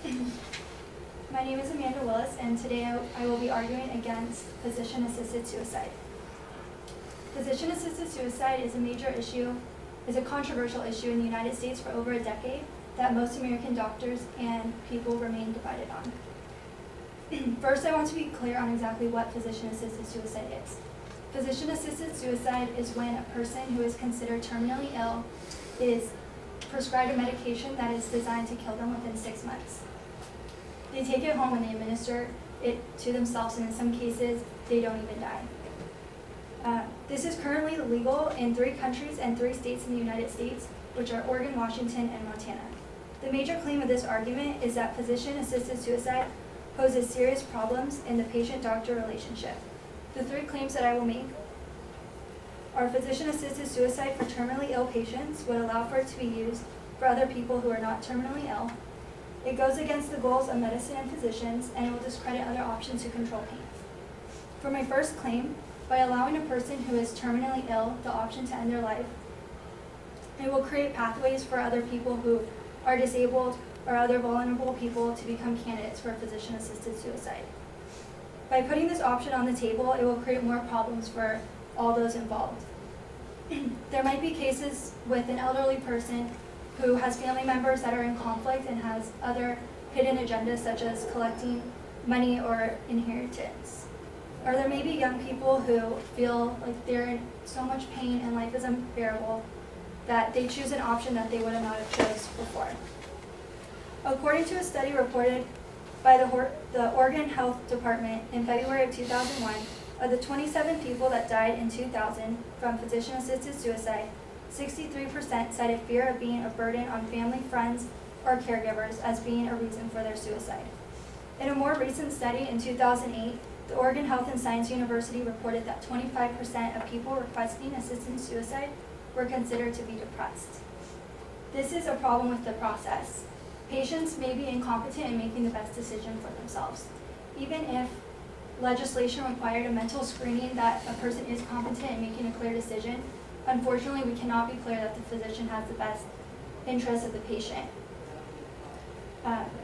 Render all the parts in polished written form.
My name is Amanda Willis, and today I will be arguing against physician-assisted suicide. Physician-assisted suicide is a controversial issue in the United States for over a decade that most American doctors and people remain divided on. First, I want to be clear on exactly what physician-assisted suicide is. Physician-assisted suicide is when a person who is considered terminally ill is prescribed a medication that is designed to kill them within 6 months. They take it home and they administer it to themselves, and in some cases, they don't even die. This is currently legal in 3 countries and 3 states in the United States, which are Oregon, Washington, and Montana. The major claim of this argument is that physician-assisted suicide poses serious problems in the patient-doctor relationship. The 3 claims that I will make are physician-assisted suicide for terminally ill patients would allow for it to be used for other people who are not terminally ill. It goes against the goals of medicine and physicians, and it will discredit other options to control pain. For my first claim, by allowing a person who is terminally ill the option to end their life, it will create pathways for other people who are disabled or other vulnerable people to become candidates for physician-assisted suicide. By putting this option on the table, it will create more problems for all those involved. There might be cases with an elderly person who has family members that are in conflict and has other hidden agendas such as collecting money or inheritance. Or there may be young people who feel like they're in so much pain and life is unbearable that they choose an option that they would not have chose before. According to a study reported by the Oregon Health Department in February of 2001, of the 27 people that died in 2000 from physician-assisted suicide, 63% cited fear of being a burden on family, friends, or caregivers as being a reason for their suicide. In a more recent study in 2008, the Oregon Health and Science University reported that 25% of people requesting assisted suicide were considered to be depressed. This is a problem with the process. Patients may be incompetent in making the best decision for themselves. Even if legislation required a mental screening that a person is competent in making a clear decision, unfortunately, we cannot be clear that the physician has the best interest of the patient.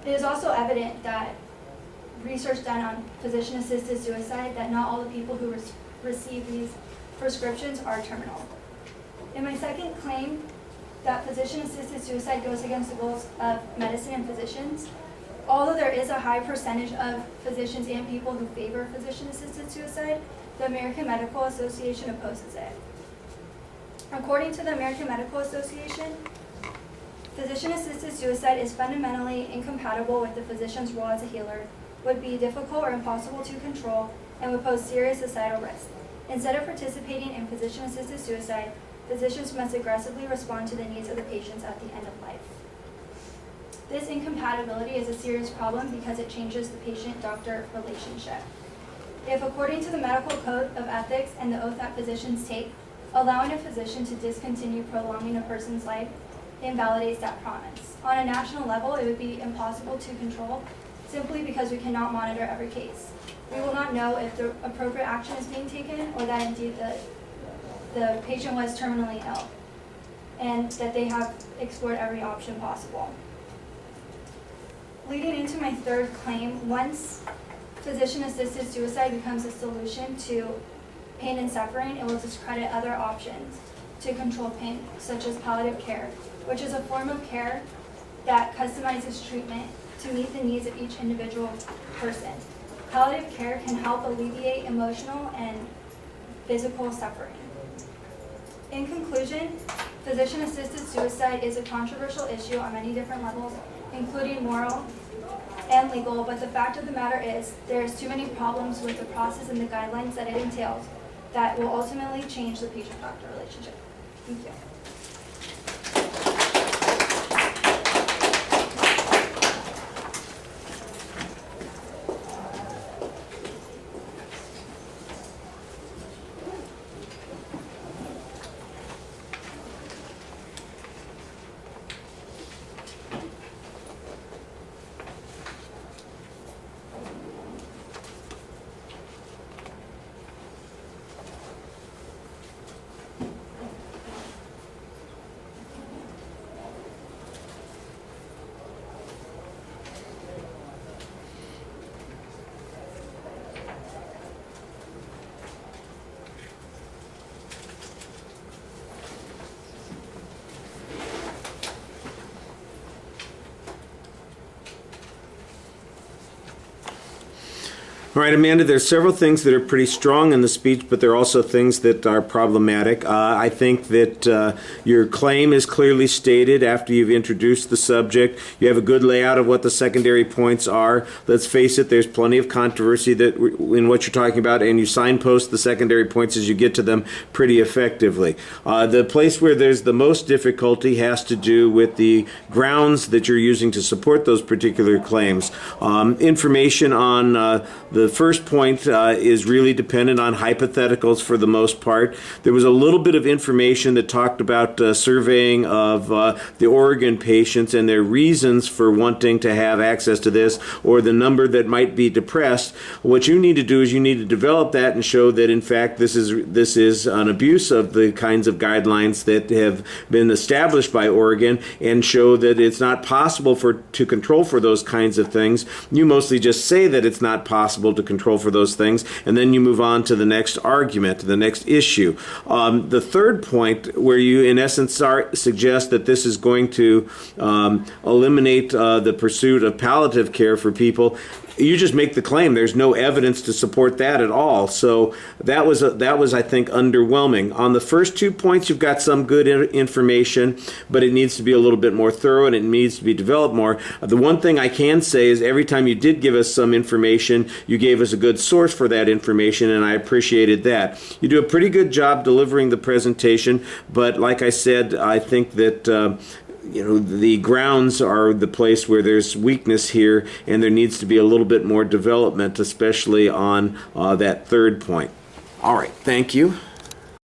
It is also evident that research done on physician-assisted suicide that not all the people who receive these prescriptions are terminal. In my second claim, that physician-assisted suicide goes against the goals of medicine and physicians, although there is a high percentage of physicians and people who favor physician-assisted suicide, the American Medical Association opposes it. According to the American Medical Association, physician-assisted suicide is fundamentally incompatible with the physician's role as a healer, would be difficult or impossible to control, and would pose serious societal risk. Instead of participating in physician-assisted suicide, physicians must aggressively respond to the needs of the patients at the end of life. This incompatibility is a serious problem because it changes the patient-doctor relationship. If, according to the Medical Code of Ethics and the oath that physicians take, allowing a physician to discontinue prolonging a person's life invalidates that promise. On a national level, it would be impossible to control simply because we cannot monitor every case. We will not know if the appropriate action is being taken or that indeed the patient was terminally ill and that they have explored every option possible. Leading into my third claim, once physician-assisted suicide becomes a solution to pain and suffering, it will discredit other options to control pain, such as palliative care, which is a form of care that customizes treatment to meet the needs of each individual person. Palliative care can help alleviate emotional and physical suffering. In conclusion, physician-assisted suicide is a controversial issue on many different levels, including moral and legal, but the fact of the matter is there's too many problems with the process and the guidelines that it entails that will ultimately change the patient-doctor relationship. Thank you. All right, Amanda, there's several things that are pretty strong in the speech, but there are also things that are problematic. I think that your claim is clearly stated after you've introduced the subject. You have a good layout of what the secondary points are. Let's face it, there's plenty of controversy that in what you're talking about, and you signpost the secondary points as you get to them pretty effectively. The place where there's the most difficulty has to do with the grounds that you're using to support those particular claims. Information on the first point is really dependent on hypotheticals for the most part. There was a little bit of information that talked about surveying of the Oregon patients and their reasons for wanting to have access to this, or the number that might be depressed. What you need to do is you need to develop that and show that in fact this is an abuse of the kinds of guidelines that have been established by Oregon, and show that it's not possible to control for those kinds of things. You mostly just say that it's not possible to control for those things, and then you move on to the next argument, the next issue. The third point, where you in essence suggest that this is going to eliminate the pursuit of palliative care for people, you just make the claim. There's no evidence to support that at all. So that was I think underwhelming. On the first 2 points, you've got some good information, but it needs to be a little bit more thorough and it needs to be developed more. The one thing I can say is every time you did give us some information, you gave us a good source for that information, and I appreciated that. You do a pretty good job delivering the presentation, but like I said, I think that the grounds are the place where there's weakness here, and there needs to be a little bit more development, especially on that third point. All right, thank you.